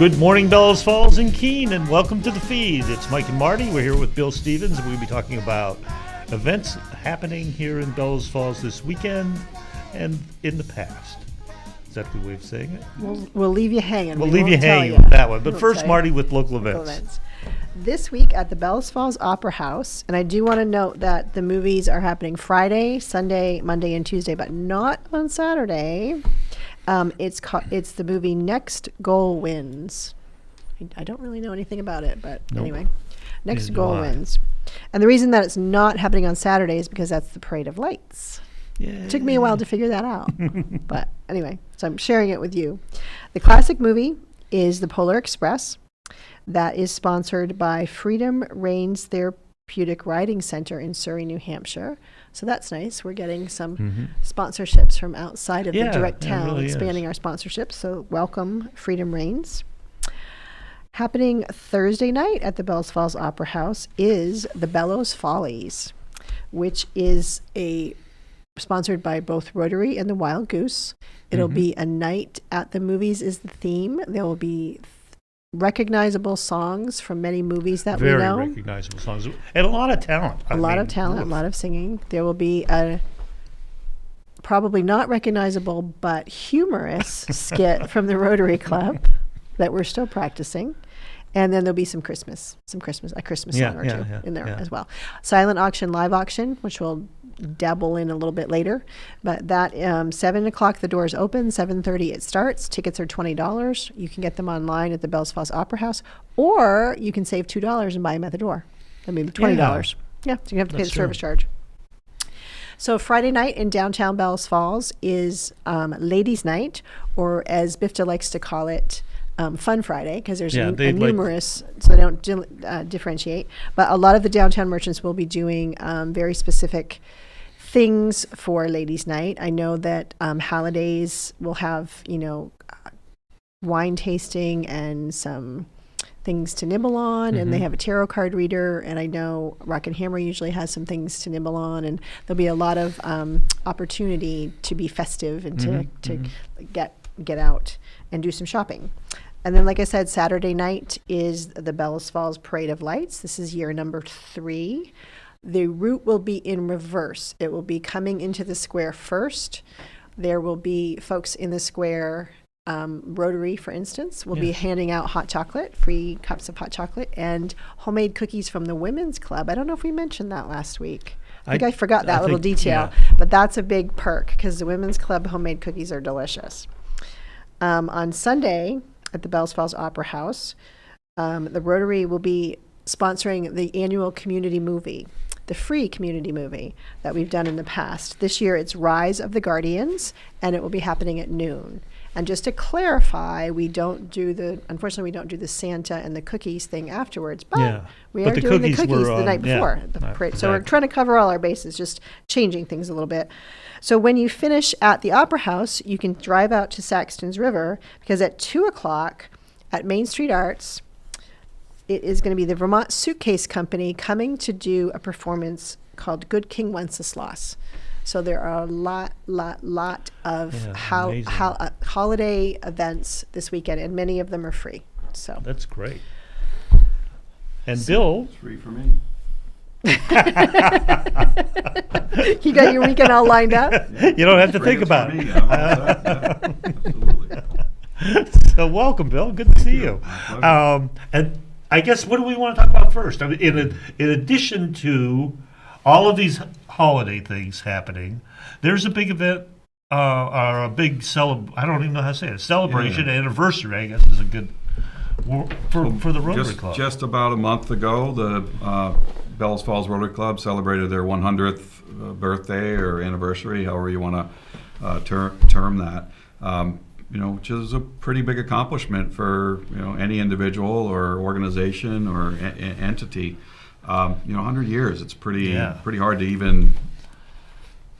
Good morning, Bellows Falls and Keene, and welcome to the feed. It's Mike and Marty. We're here with Bill Stevens, and we'll be talking about events happening here in Bellows Falls this weekend and in the past. Is that the way of saying it? We'll leave you hanging. We'll leave you hanging with that one. But first, Marty, with local events. This week at the Bellows Falls Opera House, and I do want to note that the movies are happening Friday, Sunday, Monday, and Tuesday, but not on Saturday. It's the movie Next Goal Wins. I don't really know anything about it, but anyway, Next Goal Wins. And the reason that it's not happening on Saturday is because that's the Parade of Lights. It took me a while to figure that out. But anyway, so I'm sharing it with you. The classic movie is The Polar Express. That is sponsored by Freedom Reigns Therapeutic Riding Center in Surrey, New Hampshire. So that's nice. We're getting some sponsorships from outside of the direct town, really expanding our sponsorships. So welcome, Freedom Reigns. Happening Thursday night at the Bellows Falls Opera House is the Bellows Follies, which is sponsored by both Rotary and the Wild Goose. It'll be a night at the movies is the theme. There will be recognizable songs from many movies that we know. Very recognizable songs. And a lot of talent. A lot of singing. There will be a probably not recognizable but humorous skit from the Rotary Club that we're still practicing. And then there'll be a Christmas song or two in there as well. Silent auction, live auction, which we'll dabble in a little bit later. But that 7 o'clock the doors open, 7:30 it starts. Tickets are $20. You can get them online at the Bellows Falls Opera House, or you can save $2 and buy them at the door. I mean $20. Yeah, so you have to pay the service charge. So Friday night in downtown Bellows Falls is Ladies' Night, or as Bifta likes to call it, Fun Friday, because there's numerous, so they don't differentiate. But a lot of the downtown merchants will be doing very specific things for Ladies' Night. I know that Halliday's will have, wine tasting and some things to nibble on, and they have a tarot card reader, and I know Rock and Hammer usually has some things to nibble on, and there'll be a lot of opportunity to be festive and to get out and do some shopping. And then, like I said, Saturday night is the Bellows Falls Parade of Lights. This is year number 3. The route will be in reverse. It will be coming into the square first. There will be folks in the square, Rotary, for instance, will be handing out hot chocolate, free cups of hot chocolate, and homemade cookies from the Women's Club. I don't know if we mentioned that last week. I think I forgot that little detail, but that's a big perk because the Women's Club homemade cookies are delicious. On Sunday at the Bellows Falls Opera House, the Rotary will be sponsoring the annual community movie, the free community movie that we've done in the past. This year it's Rise of the Guardians, and it will be happening at noon. And just to clarify, unfortunately we don't do the Santa and the cookies thing afterwards, but we are doing the cookies the night before the parade. So we're trying to cover all our bases, just changing things a little bit. So when you finish at the Opera House, you can drive out to Saxton's River, because at 2 o'clock at Main Street Arts, it is going to be the Vermont Suitcase Company coming to do a performance called Good King Wenceslas. So there are a lot of holiday events this weekend, and many of them are free. So that's great. And Bill, it's free for me. You got your weekend all lined up? You don't have to think about it. Absolutely. So welcome, Bill. Good to see you. And I guess, what do we want to talk about first? I mean, in addition to all of these holiday things happening, there's a big event, or a big I don't even know how to say it. Celebration, anniversary, I guess, is a good for the Rotary Club. Just about a month ago, the Bellows Falls Rotary Club celebrated their 100th birthday or anniversary, however you want to term that. Which is a pretty big accomplishment for any individual or organization or entity. 100 years. It's pretty hard to even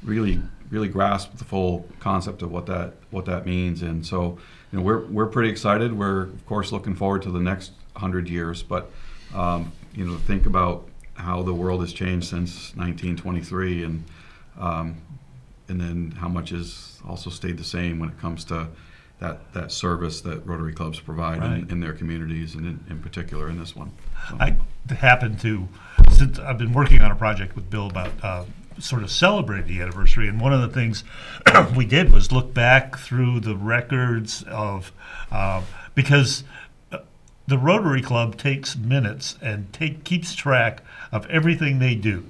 really grasp the full concept of what that means. And so, we're pretty excited. We're of course looking forward to the next 100 years. But think about how the world has changed since 1923, and then how much has also stayed the same when it comes to that service that Rotary clubs provide Right. in their communities, and in particular in this one. So. I happen to, since I've been working on a project with Bill about sort of celebrating the anniversary, and one of the things we did was look back through the records of, because the Rotary Club takes minutes and keeps track of everything they do.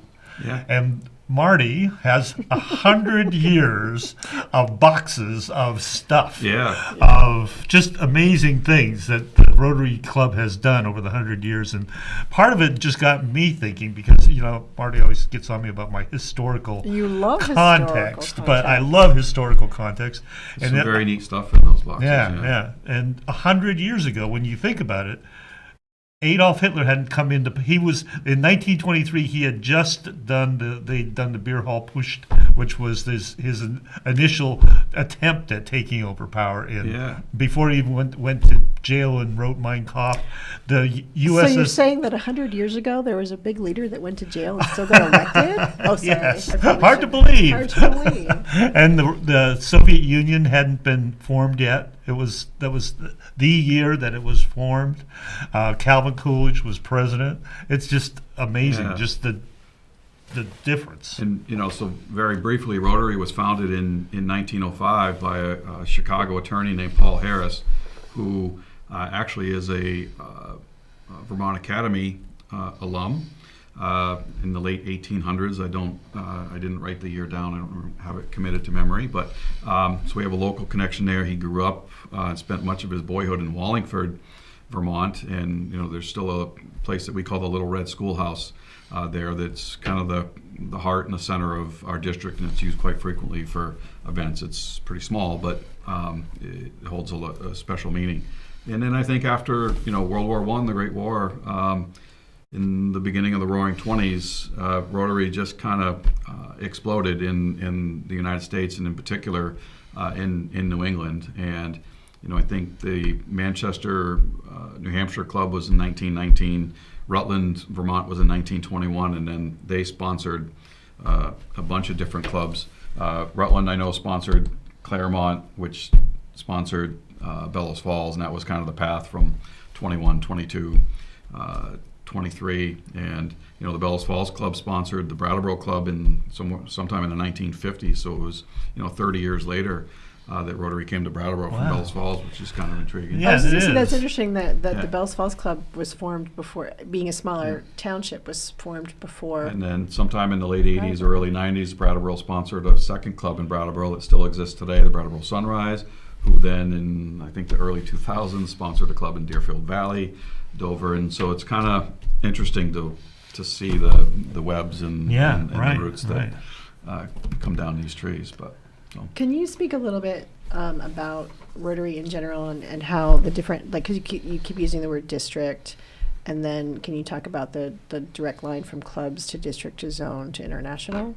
Yeah. And Marty has 100 years of boxes of stuff. Yeah. Of just amazing things that the Rotary Club has done over the 100 years. And part of it just got me thinking, because, Marty always gets on me about my historical You love context, historical but I context. love historical context. Some that- very neat stuff in those boxes. yeah. And 100 years ago, when you think about it, Adolf Hitler hadn't come into. He was in 1923. He had just done the beer hall Putsch, which was his initial attempt at taking over power. Before he even went to jail and wrote Mein Kampf. The USS. So you're saying that 100 years ago there was a big leader that went to jail and still got elected? Oh, sorry. Yes. I probably Hard to should- believe. Hard to believe. And the Soviet Union hadn't been formed yet. That was the year that it was formed. Calvin Coolidge was president. It's just amazing, just the difference. And so very briefly, Rotary was founded in 1905 by a Chicago attorney named Paul Harris, who actually is a Vermont Academy alum. In the late 1800s. I didn't write the year down. I don't have it committed to memory, but so we have a local connection there. He grew up and spent much of his boyhood in Wallingford, Vermont, and there's still a place that we call the Little Red Schoolhouse there. That's kind of the heart and the center of our district, and it's used quite frequently for events. It's pretty small, but it holds a special meaning. And then I think after World War I, the Great War. In the beginning of the Roaring '20s, Rotary just kind of exploded in the United States, and in particular in New England. And I think the Manchester, New Hampshire club was in 1919. Rutland, Vermont was in 1921, and then they sponsored a bunch of different clubs. Rutland, I know, sponsored Claremont, which sponsored Bellows Falls, and that was kind of the path from 21, 22. 23, and the Bellows Falls Club sponsored the Brattleboro Club sometime in the 1950s. So it was 30 years later that Rotary came to Brattleboro from Bellows Falls, which is kind of intriguing. Yeah, So it that's is. interesting that the Bellows Falls Club was formed before, being a smaller township, was formed before. And then sometime in the late 80s or early 90s, Brattleboro sponsored a second club in Brattleboro that still exists today, the Brattleboro Sunrise, who then in I think the early 2000s sponsored a club in Deerfield Valley, Dover, and so it's kind of interesting to see the webs and the roots that come down these trees. But Can you speak a little bit about Rotary in general and how the different, because you keep using the word district, and then can you talk about the direct line from clubs to district to zone to international?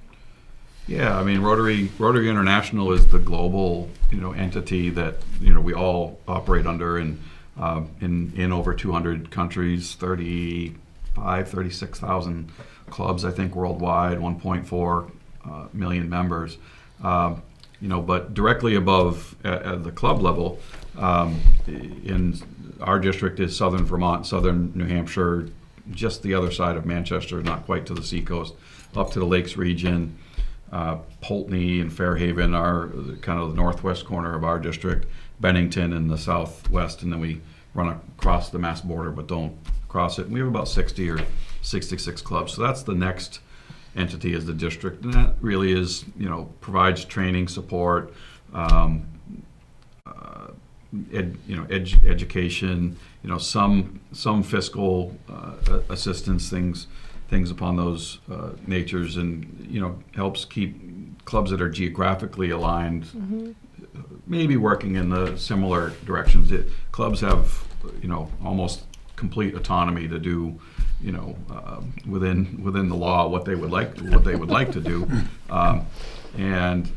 Yeah, I mean Rotary International is the global entity that we all operate under, and in over 200 countries, 36,000 clubs I think worldwide, 1.4 million members. But directly above at the club level, in our district is Southern Vermont, Southern New Hampshire, just the other side of Manchester, not quite to the seacoast, up to the Lakes region. Pulteney and Fairhaven are kind of the northwest corner of our district, Bennington in the southwest, and then we run across the Mass border but don't cross it. And we have about 60 or 66 clubs. So that's the next entity, is the district, and that really is, provides training, support, education, some fiscal assistance, things upon those natures, and helps keep clubs that are geographically aligned maybe working in the similar directions. Clubs have almost complete autonomy to do within the law what they would like to do, and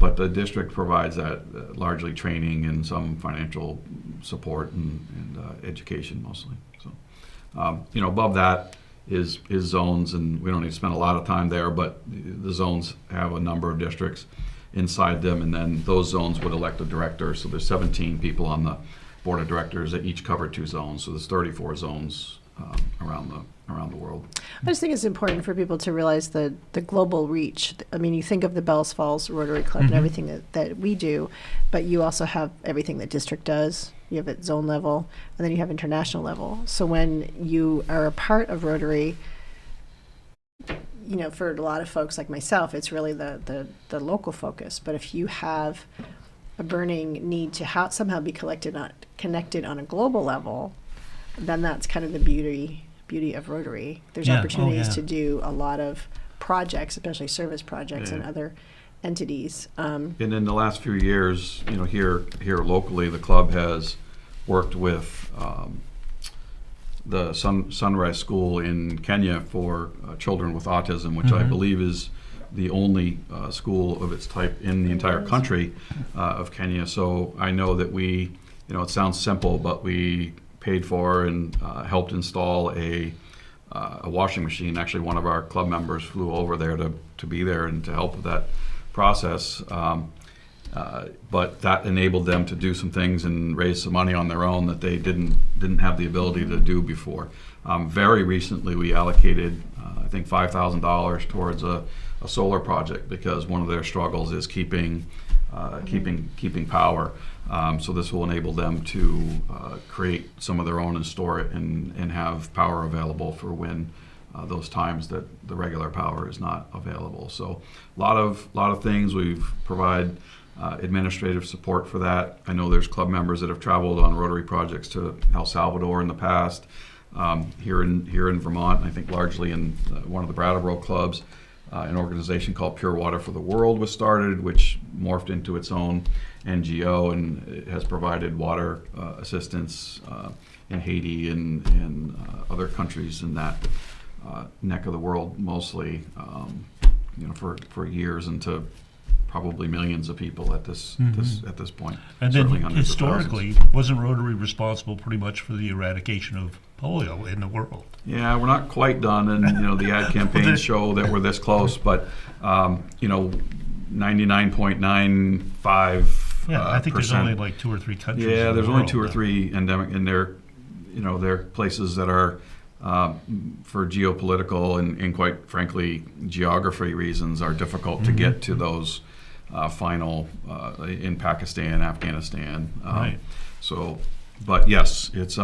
but the district provides that largely training and some financial support and education mostly. So above that is zones, and we don't need to spend a lot of time there, but the zones have a number of districts, inside them, and then those zones would elect a director. So there's 17 people on the board of directors that each cover 2 zones. So there's 34 zones around the world. I just think it's important for people to realize the global reach. I mean, you think of the Bellows Falls Rotary Club and everything that we do, but you also have everything that district does. You have at zone level, and then you have international level. So when you are a part of Rotary, you know, for a lot of folks like myself, it's really the local focus. But if you have a burning need to somehow be connected on a global level, then that's kind of the beauty of Rotary. There's opportunities to do a lot of projects, especially service projects and other entities. And in the last few years, you know, here locally, the club has worked with the Sunrise School in Kenya for children with autism, which I believe is the only school of its type in the entire country of Kenya. So I know that we, you know, it sounds simple, but we paid for and helped install a washing machine. Actually, one of our club members flew over there to be there and to help with that process. But that enabled them to do some things and raise some money on their own that they didn't have the ability to do before. Very recently, we allocated, I think, $5,000 towards a solar project because one of their struggles is keeping power. So this will enable them to create some of their own and store it and have power available for when those times that the regular power is not available. So a lot of things. We've provided administrative support for that. I know there's club members that have traveled on Rotary projects to El Salvador in the past. Here in Vermont, I think largely in one of the Brattleboro clubs, an organization called Pure Water for the World was started, which morphed into its own NGO, and it has provided water assistance in Haiti and other countries in that neck of the world, mostly, you know, for years, and to probably millions of people at this point. And certainly then hundreds of thousands. historically, wasn't Rotary responsible pretty much for the eradication of polio in the world? Yeah, we're not quite done, and you know the ad campaigns show that we're this close, but you know, 99.95. Yeah, I think there's only like 2 or 3 countries. Yeah, in there's the only world 2 or that- 3 endemic, and they're, you know, they're places that are for geopolitical and quite frankly geography reasons are difficult to get to those final in Pakistan, Afghanistan. Right. So, but yes, it's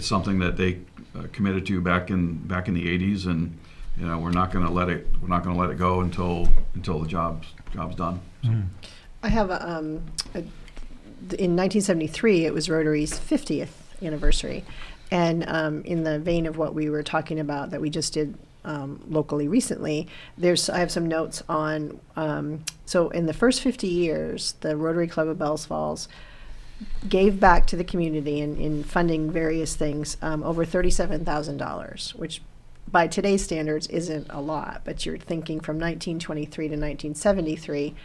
something that they committed to back in the 80s, and you know we're not going to let it go until the job's done. So. I have in 1973, it was Rotary's 50th anniversary. And in the vein of what we were talking about that we just did locally recently, I have some notes on, so in the first 50 years, the Rotary Club of Bellows Falls gave back to the community in funding various things over $37,000, which by today's standards isn't a lot, but you're thinking from 1923 to 1973,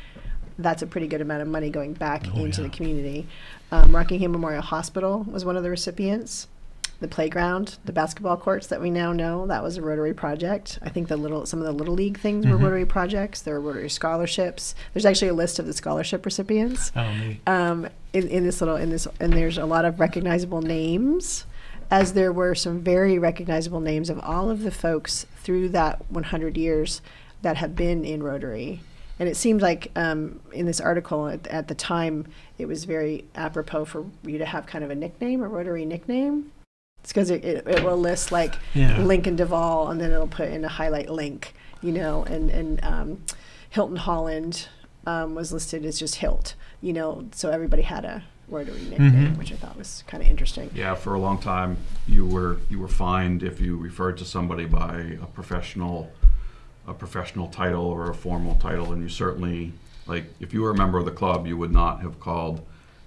that's a pretty good amount of money going back into the community. Rockingham Memorial Hospital was one of the recipients. The playground, the basketball courts that we now know, that was a Rotary project. I think some of the Little League things were Rotary projects. There were Rotary scholarships. There's actually a list of the scholarship recipients. Oh, neat. And there's a lot of recognizable names, as there were some very recognizable names of all of the folks through that 100 years that have been in Rotary. And it seemed like in this article at the time, it was very apropos for you to have kind of a nickname, a Rotary nickname. It's because it will list like Lincoln Duvall, and then it'll put in a highlight link, you know, and Hilton Holland was listed as just Hilt, you know, so everybody had a Rotary nickname, which I thought was kind of interesting. Yeah, for a long time, you were fined if you referred to somebody by a professional title or a formal title, and you certainly, like, if you were a member of the club, you would not have called.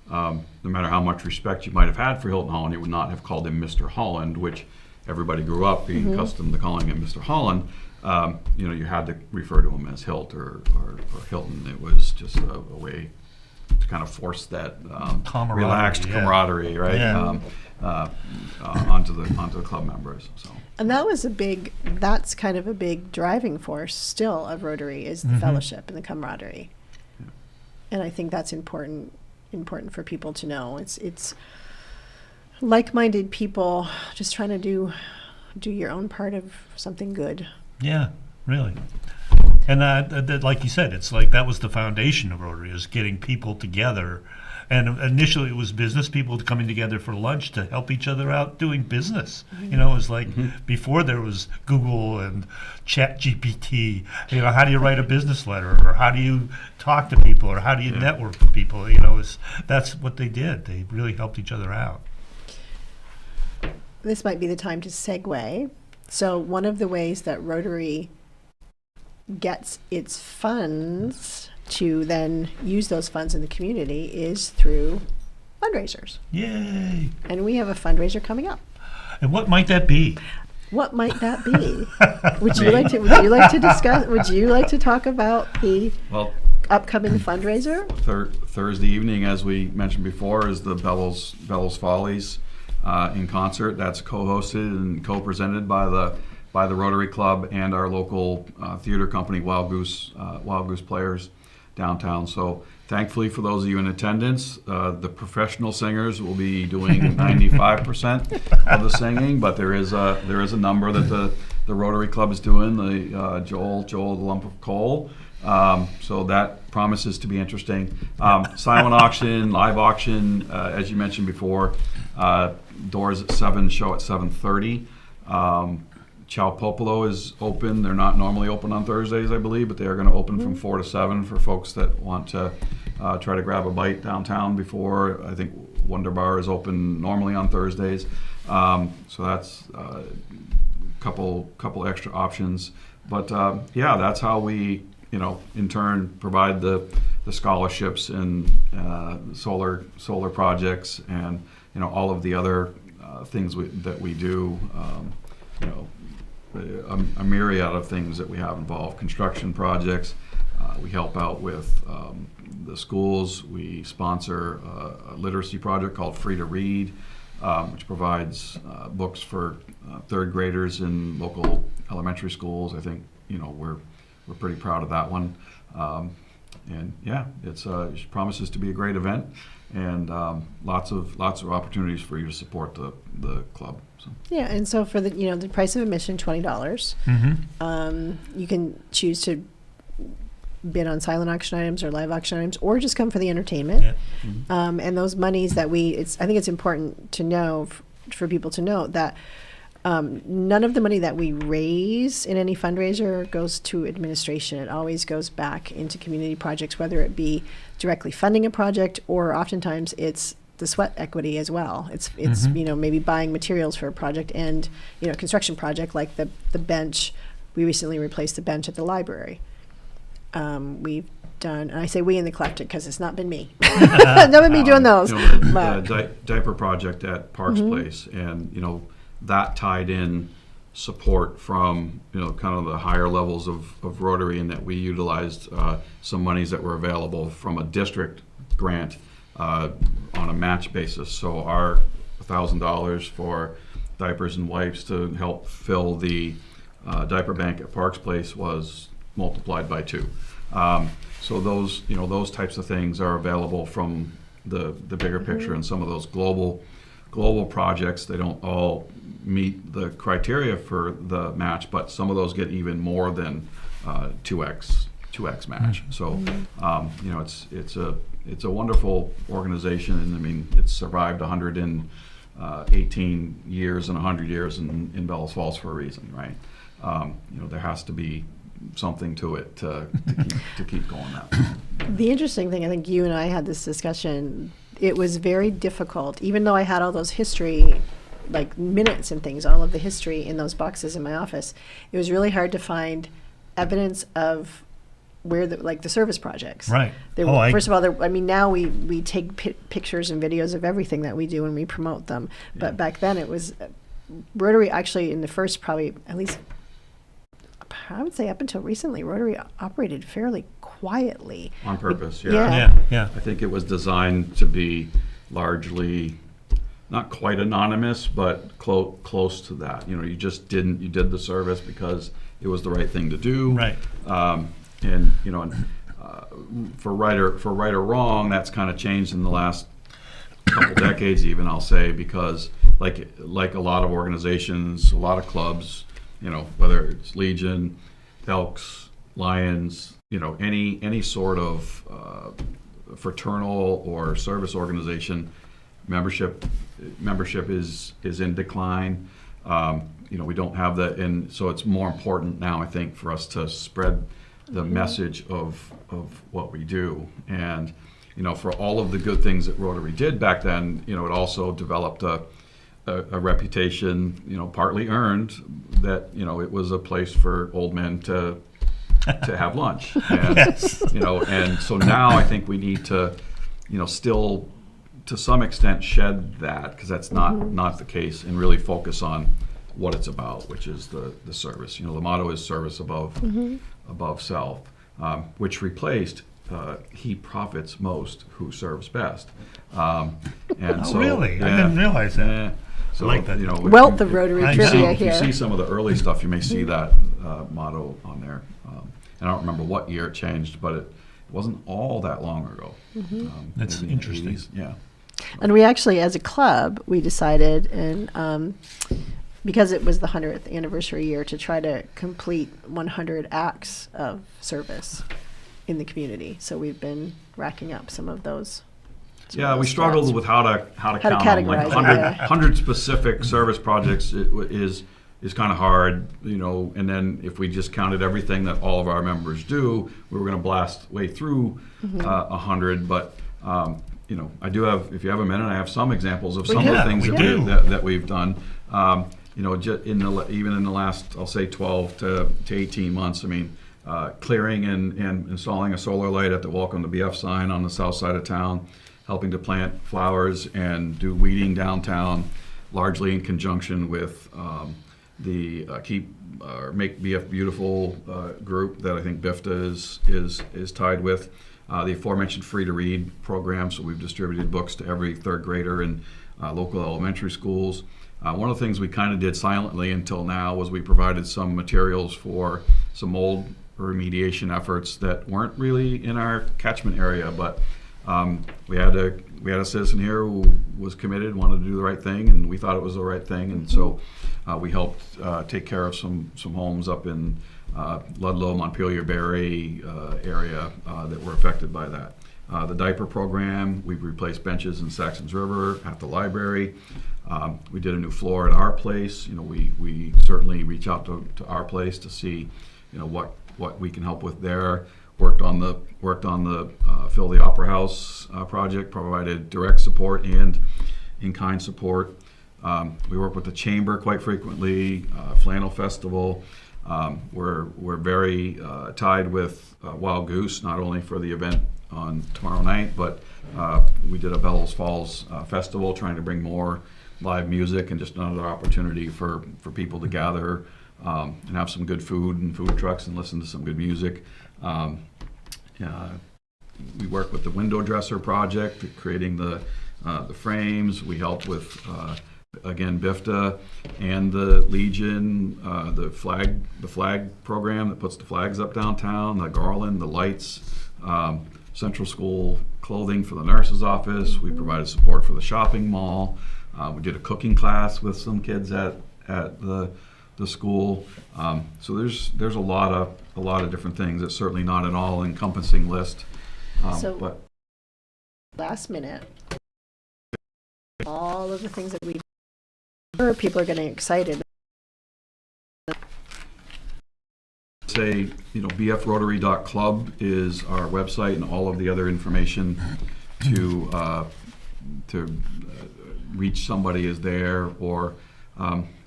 No matter how much respect you might have had for Hilton Holland, you would not have called him Mr. Holland, which everybody grew up being accustomed to calling him Mr. Holland. You know, you had to refer to him as Hilt or Hilton. It was just a way to kind of force that relaxed camaraderie, right? Yeah. Onto the club members. So. And that's kind of a big driving force still of Rotary is the fellowship and the camaraderie. And I think that's important for people to know. It's like-minded people just trying to do your own part of something good. Yeah, really. And that, like you said, it's like that was the foundation of Rotary, is getting people together. And initially it was business people coming together for lunch to help each other out doing business. You know, it was like before there was Google and Chat GPT, you know, how do you write a business letter, or how do you talk to people, or how do you network with people? You know, that's what they did. They really helped each other out. This might be the time to segue. So one of the ways that Rotary gets its funds to then use those funds in the community is through fundraisers. Yay! And we have a fundraiser coming up. And what might that be? What might that be? Would you like to discuss, would you like to talk about the upcoming fundraiser? Thursday evening, as we mentioned before, is the Bellows Follies in concert. That's co-hosted and co-presented by the Rotary Club and our local theater company, Wild Goose Players downtown. So thankfully for those of you in attendance, the professional singers will be doing 95% of the singing, but there is a number that the Rotary Club is doing, the Joel the Lump of Coal. So that promises to be interesting. Silent auction, live auction, as you mentioned before, doors at 7, show at 7:30. Chow Popolo is open. They're not normally open on Thursdays, I believe, but they are going to open from 4 to 7 for folks that want to try to grab a bite downtown before. I think Wonder Bar is open normally on Thursdays. So that's a couple extra options. But yeah, that's how we, in turn provide the scholarships and solar projects and, all of the other things that we do, a myriad of things that we have involved, construction projects. We help out with the schools. We sponsor a literacy project called Free to Read, which provides books for third graders in local elementary schools. I think we're pretty proud of that one. And yeah, it promises to be a great event, and lots of opportunities for you to support the club. So. Yeah, and so for the price of admission, $20. You can choose to bid on silent auction items or live auction items, or just come for the entertainment. Yeah. And those monies that I think it's important to know for people to know that none of the money that we raise in any fundraiser goes to administration. It always goes back into community projects, whether it be directly funding a project, or oftentimes it's the sweat equity as well. It's maybe buying materials for a project and construction project, like the bench. We recently replaced the bench at the library. We've done, and I say we in the collective because it's not been me. Not been me doing those. The diaper project at Parks Place, and that tied in support from kind of the higher levels of Rotary, in that we utilized some monies that were available from a district grant on a match basis. So our $1,000 for diapers and wipes to help fill the diaper bank at Parks Place was multiplied by 2. So those types of things are available from the bigger picture, and some of those global projects, they don't all meet the criteria for the match, but some of those get even more than 2x match. So it's a wonderful organization, and I mean it's survived 118 years and 100 years in Bellows Falls for a reason, right? There has to be something to it to keep going that way. The interesting thing, I think you and I had this discussion, it was very difficult, even though I had all those history, like minutes and things, all of the history in those boxes in my office, it was really hard to find evidence of where the service projects. Right. First of all, now we take pictures and videos of everything that we do and we promote them. Yeah. But back then it was, Rotary actually in the first probably, at least I would say up until recently, Rotary operated fairly quietly. On purpose, yeah. Yeah. I think it was designed to be largely, not quite anonymous, but close to that. You did the service because it was the right thing to do. Right. And for right or wrong, that's kind of changed in the last couple decades, even I'll say, because like a lot of organizations, a lot of clubs, whether it's Legion, Elks, Lions, any sort of fraternal or service organization, membership is in decline. We don't have that, and so it's more important now, I think, for us to spread the message of what we do. And for all of the good things that Rotary did back then, it also developed a reputation, partly earned, that it was a place for old men to have lunch. And, Yes. And so now I think we need to, still to some extent shed that, because that's not the case, and really focus on what it's about, which is the service. The motto is service above self, which replaced he profits most who serves best. And so, really? yeah, I didn't realize that. yeah. So, I like that. Wealth of Rotary I trivia if you see here. some of the early stuff, you may see that motto on there. And I don't remember what year it changed, but it wasn't all that long ago. That's Maybe in the interesting. 80s. Yeah. And we actually, as a club, we decided, and because it was the 100th anniversary year, to try to complete 100 acts of service in the community. So we've been racking up some of those. Yeah, we struggled with how to count them. Like categorize it, yeah. 100 specific service projects is kind of hard, and then if we just counted everything that all of our members do, we were going to blast way through 100. But I do have, if you have a minute, I have some examples of some of the things that we've done. Even in the last, I'll say 12 to 18 months. I mean, clearing and installing a solar light at the Welcome to BF sign on the south side of town, helping to plant flowers and do weeding downtown, largely in conjunction with the Make BF Beautiful group that I think BIFTA is tied with. The aforementioned free to read program, so we've distributed books to every third grader in local elementary schools. One of the things we kind of did silently until now was we provided some materials for some mold remediation efforts that weren't really in our catchment area, but we had a citizen here who was committed, wanted to do the right thing, and we thought it was the right thing, and so we helped take care of some homes up in Ludlow, Montpelier, Barre area that were affected by that. The diaper program, we've replaced benches in Saxons River at the library. We did a new floor at our place. We certainly reach out to our place to see, what we can help with there. Worked on the Fill the Opera House project, provided direct support and in-kind support. We work with the chamber quite frequently. Flannel Festival. We're very tied with Wild Goose, not only for the event on tomorrow night, but we did a Bellows Falls Festival, trying to bring more live music and just another opportunity for people to gather and have some good food and food trucks and listen to some good music. We work with the window dresser project, creating the frames. We helped with again BIFTA and the Legion, the flag program that puts the flags up downtown, the garland, the lights, central school clothing for the nurse's office. We provided support for the shopping mall. We did a cooking class with some kids at the school. So there's a lot of different things. It's certainly not an all-encompassing list. But Last minute, all of the things that we do, people are getting excited. say, bfrotary.club is our website, and all of the other information to reach somebody is there, or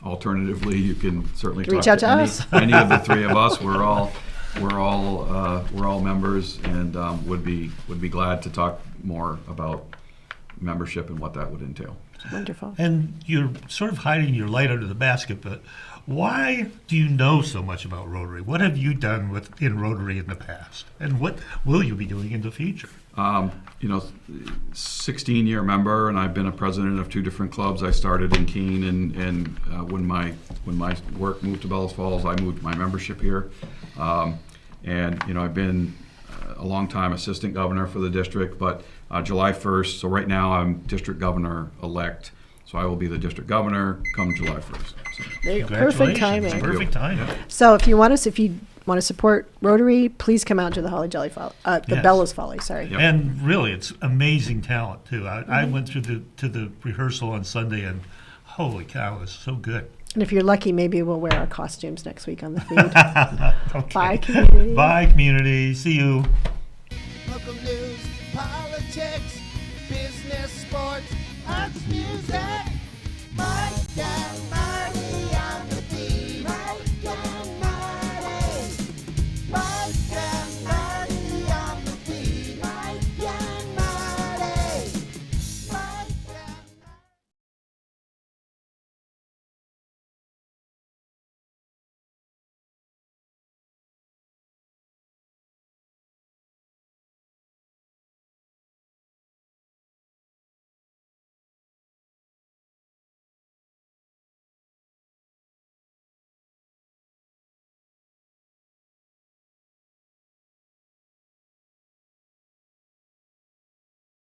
alternatively, you can certainly Reach talk out to us. any of the three of us. We're all members, and would be glad to talk more about membership and what that would entail. Wonderful. And you're sort of hiding your light under the basket, but why do you know so much about Rotary? What have you done in Rotary in the past? And what will you be doing in the future? 16-year member, and I've been a president of two different clubs. I started in Keene, and when my work moved to Bellows Falls, I moved my membership here. And I've been a longtime assistant governor for the district, but July 1st, so right now I'm district governor-elect, so I will be the district governor come July 1st. So, There you go. Perfect Congratulations. timing. Perfect timing. Yeah. So if you want to support Rotary, please come out to the Holly Jolly Folly, the Yes. Bellows Folly. Sorry. Yep. And really, it's amazing talent too. I went through the rehearsal on Sunday, and holy cow, it was so good. And if you're lucky, maybe we'll wear our costumes next week on the feed. Okay. Bye, community. Bye, community. See you. Local news, politics, business, sports, arts, music. My God,